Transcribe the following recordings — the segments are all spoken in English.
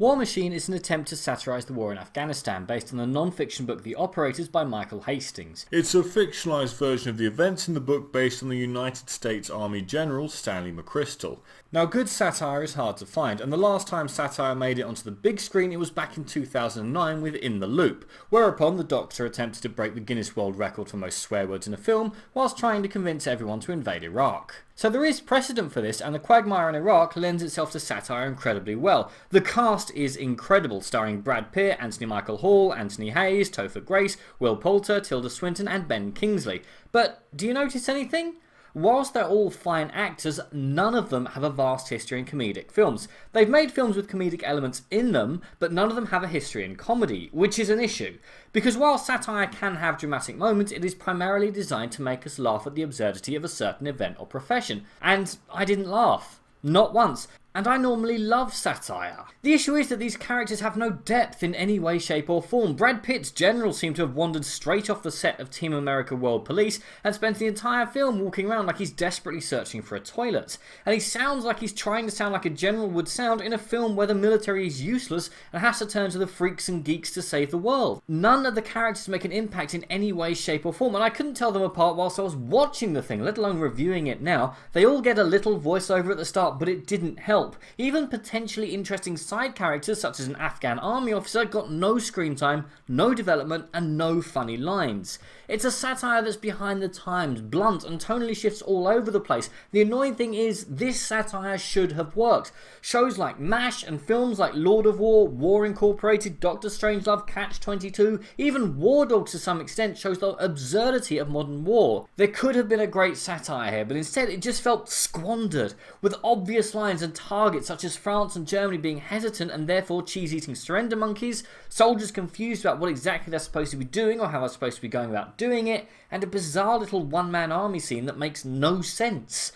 War Machine is an attempt to satirise the war in Afghanistan based on the non-fiction book The Operators by Michael Hastings. It's a fictionalised version of the events in the book based on the United States Army General Stanley McChrystal. Now, good satire is hard to find, and the last time satire made it onto the big screen it was back in 2009 with In the Loop, whereupon the Doctor attempted to break the Guinness World Record for most swear words in a film whilst trying to convince everyone to invade Iraq. So there is precedent for this, and the quagmire in Iraq lends itself to satire incredibly well. The cast is incredible, starring Brad Pitt, Anthony Michael Hall, Anthony Hayes, Topher Grace, Will Poulter, Tilda Swinton and Ben Kingsley. But do you notice anything? Whilst they're all fine actors, none of them have a vast history in comedic films. They've made films with comedic elements in them, but none of them have a history in comedy, which is an issue. Because while satire can have dramatic moments, it is primarily designed to make us laugh at the absurdity of a certain event or profession. And I didn't laugh. Not once. And I normally love satire. The issue is that these characters have no depth in any way, shape or form. Brad Pitt's general seemed to have wandered straight off the set of Team America World Police and spent the entire film walking around like he's desperately searching for a toilet. And he sounds like he's trying to sound like a general would sound in a film where the military is useless and has to turn to the freaks and geeks to save the world. None of the characters make an impact in any way, shape or form, and I couldn't tell them apart whilst I was watching the thing, let alone reviewing it now. They all get a little voiceover at the start, but it didn't help. Even potentially interesting side characters such as an Afghan army officer got no screen time, no development and no funny lines. It's a satire that's behind the times, blunt and tonally shifts all over the place. The annoying thing is this satire should have worked. Shows like MASH and films like Lord of War, War Incorporated, Doctor Strangelove, Catch-22, even War Dogs to some extent shows the absurdity of modern war. There could have been a great satire here, but instead it just felt squandered, with obvious lines and targets such as France and Germany being hesitant and therefore cheese-eating surrender monkeys, soldiers confused about what exactly they're supposed to be doing or how they're supposed to be going about doing it, and a bizarre little one-man army scene that makes no sense.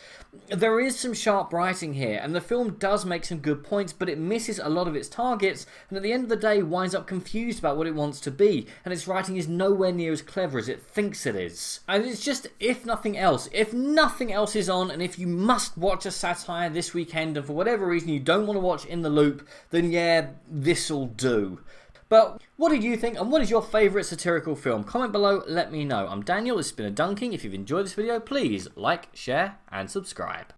There is some sharp writing here, and the film does make some good points, but it misses a lot of its targets, and at the end of the day winds up confused about what it wants to be, and its writing is nowhere near as clever as it thinks it is. And it's just, if nothing else is on, and if you must watch a satire this weekend, and for whatever reason you don't want to watch In the Loop, then yeah, this'll do. But what did you think, and what is your favourite satirical film? Comment below, let me know. I'm Daniel, this has been A Dunking. If you've enjoyed this video, please like, share and subscribe.